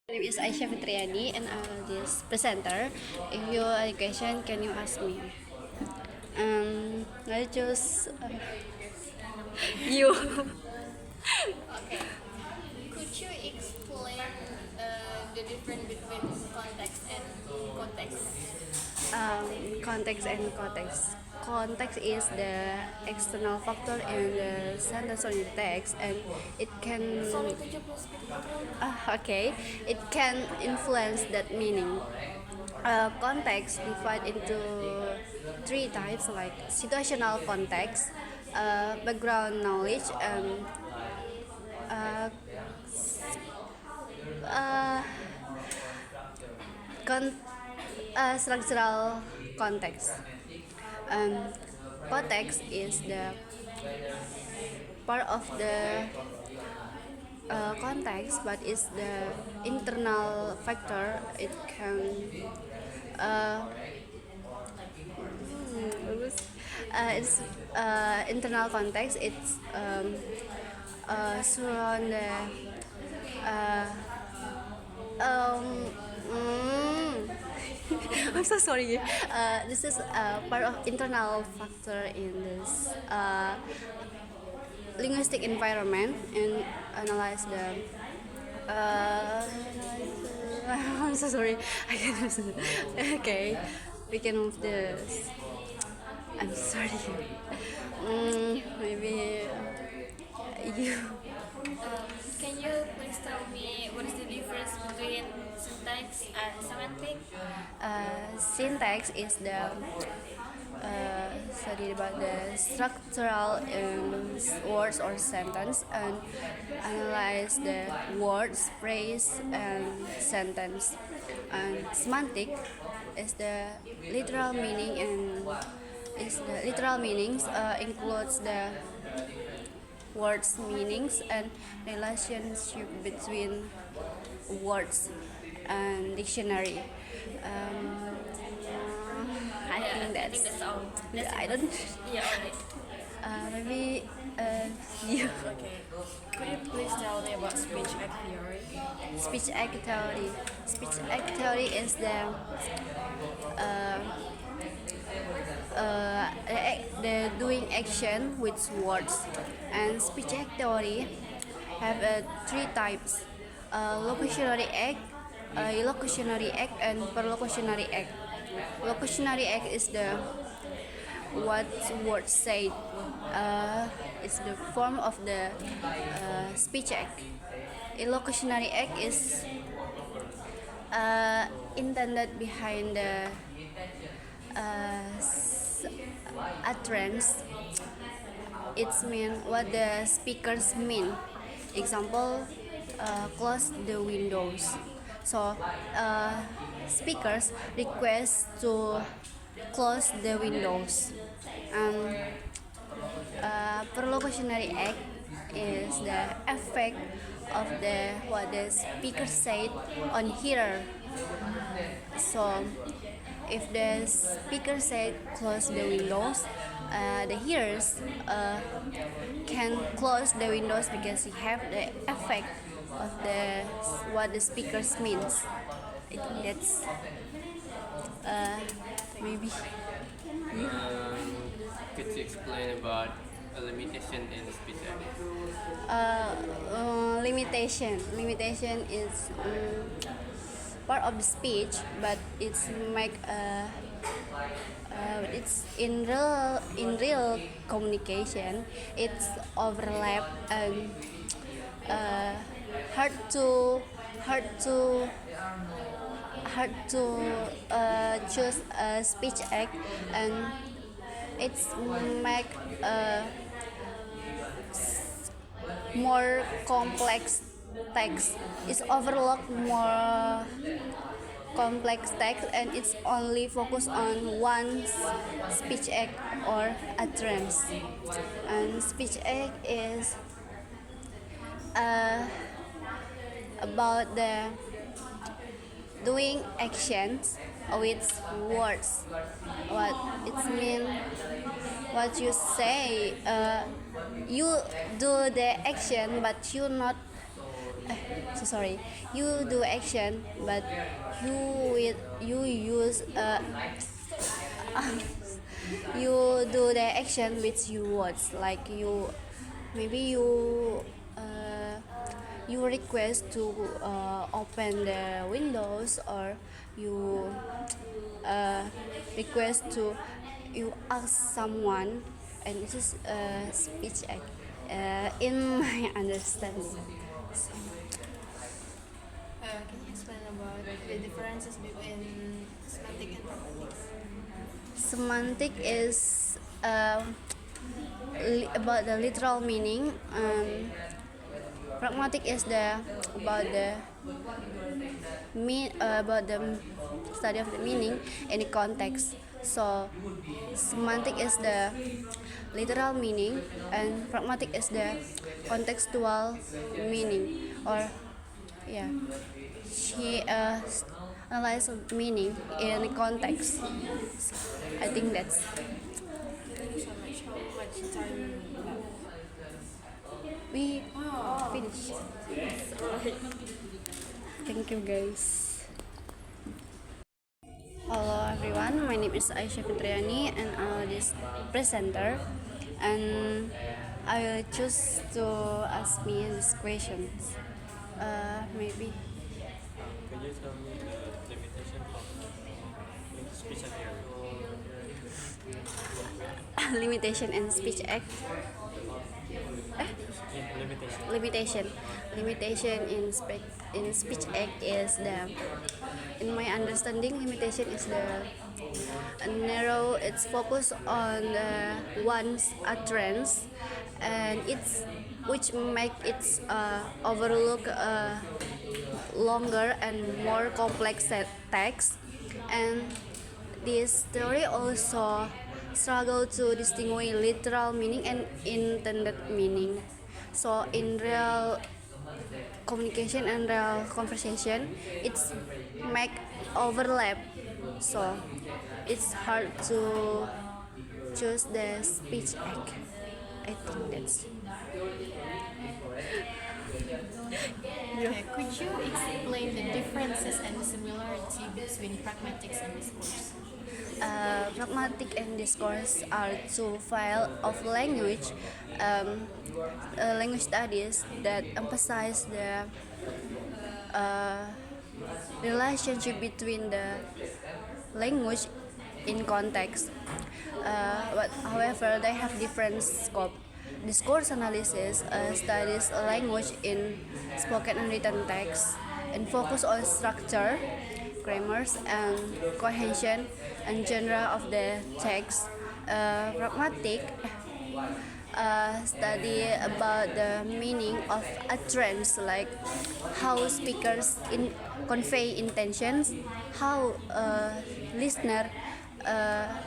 My name is Aisyah Fitriadi and I'm this presenter. If you have a question, can you ask me? I choose you. Okay. Could you explain the difference between context and context? Context and context. Context is the external factor in the sentence or the text, and it can Sorry, 70 okay, it can influence that meaning. Context divide into three types, like situational context, background knowledge, and uh, uh, con- structural context. Um, Context is the part of the context, but it's the internal factor. It can uh, it's internal context. It's surround the uh, um, mm, I'm so sorry. This is part of internal factor in this linguistic environment and analyze the. I'm so sorry. I can't. Okay, we can move this. I'm sorry. Maybe you. Can you please tell me what is the difference between syntax and semantic? Syntax is the study about the structural words or sentence and analyze the words, phrase, and sentence. And semantic is the literal meaning and is the literal meanings includes the words meanings and relationship between words and dictionary. Um, I Yeah, think I think that's that's all. That's I it. don't Yeah, alright. maybe you. Okay. Could you please tell me about speech act theory? Speech act theory. Speech act theory is uh, the doing action with words, and speech act theory have three types: locutionary act, illocutionary act, and perlocutionary act. Locutionary act is the what words said. It's the form of the speech act. Illocutionary act is intended behind the utterance. It's mean what the speakers mean. Example, close the windows. So speakers request to close the windows. Um, Perlocutionary act is the effect of the what the speaker said on hearer. So if the speaker said close the windows, the hearers can close the windows because he have the effect of the what the speakers means. I think that's maybe. Could you explain about a limitation in speech act? Limitation is part of the speech, but it's make it's in real communication. It's overlap and uh, hard to hard to hard to choose a speech act, and it's make more complex text. It's overlook more complex text, and it's only focused on one speech act or utterance. And speech act is uh, about the doing actions with words. What it mean? What you say? You do the action, but you not sorry, you do action, but you use you do the action with your words, like you maybe you request to open the windows, or you uh, request to you ask someone, and this is a speech act in my understanding. Can you explain about the differences between semantic and pragmatics? Semantic is about the literal meaning. Pragmatic is the about the study of the meaning in the context. So semantic is the literal meaning, and pragmatic is the contextual meaning. Or yeah, she analyzes meaning in the context. I think that's Thank you so much. How much time? we finish. Thank you guys. Hello everyone, my name is Aisyah Fitriani and I'm this presenter, and I will choose to ask me these questions. Maybe Can you tell me the limitation of speech and hearing? limitation and speech act. Limitation. Limitation in speech act is the, in my understanding, limitation is the narrow its focus on the one's utterance, and it's which make its overlook longer and more complex text. And this theory also struggle to distinguish literal meaning and intended meaning. So in real communication and real conversation, it's make overlap. So it's hard to choose the speech act. I think that's. Okay, could you explain the differences and the similarity between pragmatics and discourse? Pragmatic and discourse are two fields of language, language studies that emphasize the relationship between the language in context. But however, they have different scope. Discourse analysis studies language in spoken and written text and focus on structure, grammars, and cohesion and genre of the text. Pragmatic study about the meaning of utterance, like how speakers convey intentions, how listener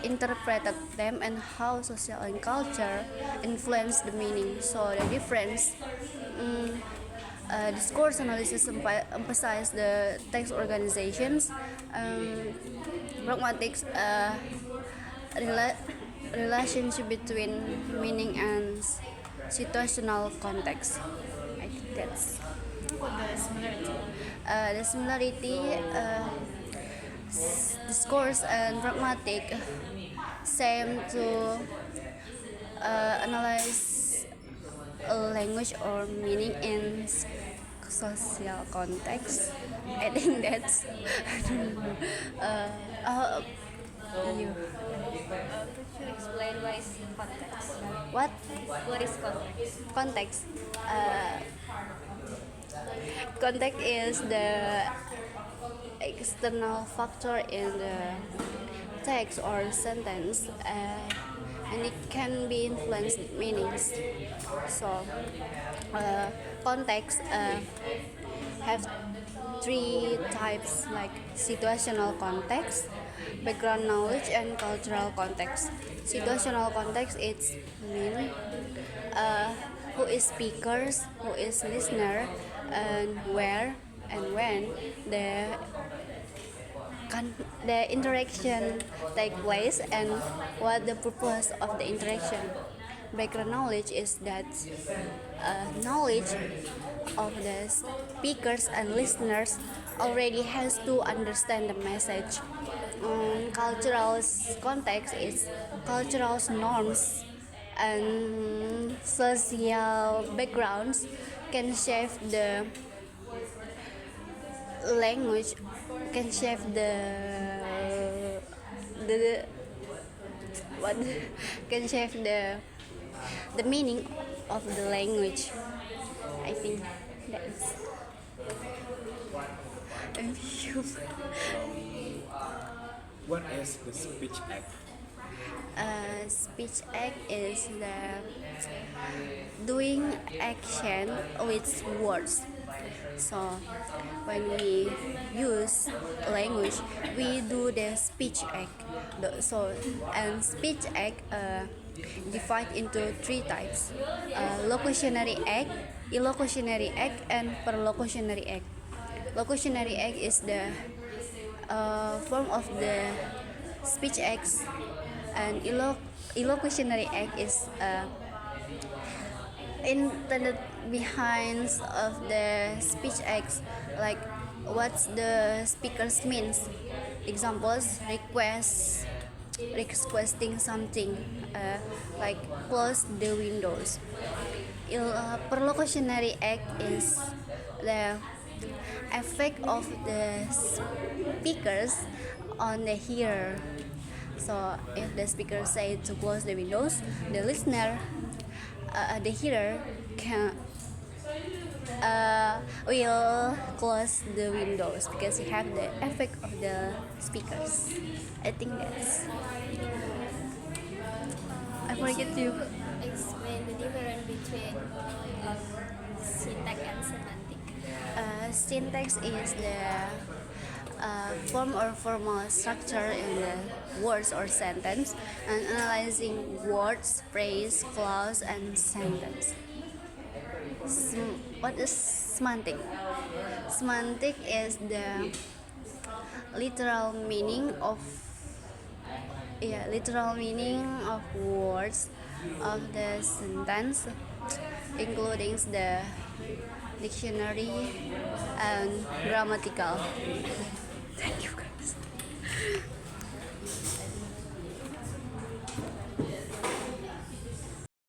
interpreted them, and how social and culture influence the meaning. So the difference. Discourse analysis emphasize the text organizations. Pragmatics relationship between meaning and situational context. I think that's the similarity. Discourse and pragmatic same to analyze a language or meaning in social context. I think that's. You. Could you explain why is context? What? What is context? Context. Context is the external factor in the text or sentence, and it can be influenced meanings. So context have three types, like situational context, background knowledge, and cultural context. Situational context is mean who is speakers, who is listener, and where and when the interaction take place, and what the purpose of the interaction. Background knowledge is that knowledge of the speakers and listeners already has to understand the message. Cultural context is cultural norms and social backgrounds can shape the language, can shape the what can shape the meaning of the language. I think that's What is the speech act? Speech act is the doing action with words. So when we use language, we do the speech act. So and speech act divide into three types: locutionary act, illocutionary act, and perlocutionary act. Locutionary act is the form of the speech acts, and illocutionary act is intended behind of the speech acts, like what the speakers means. Examples: requesting something, like close the windows. Perlocutionary act is the effect of the speakers on the hearer. So if the speaker say to close the windows, the listener, the hearer can will close the windows because you have the effect of the speakers. I think that's. I forget you. Explain the difference between syntax and semantic. Syntax is the form or formal structure in the words or sentence, and analyzing words, phrase, clause, and sentence. What is semantic? Semantic is the literal meaning of words of the sentence, including the dictionary and grammatical. Thank you guys.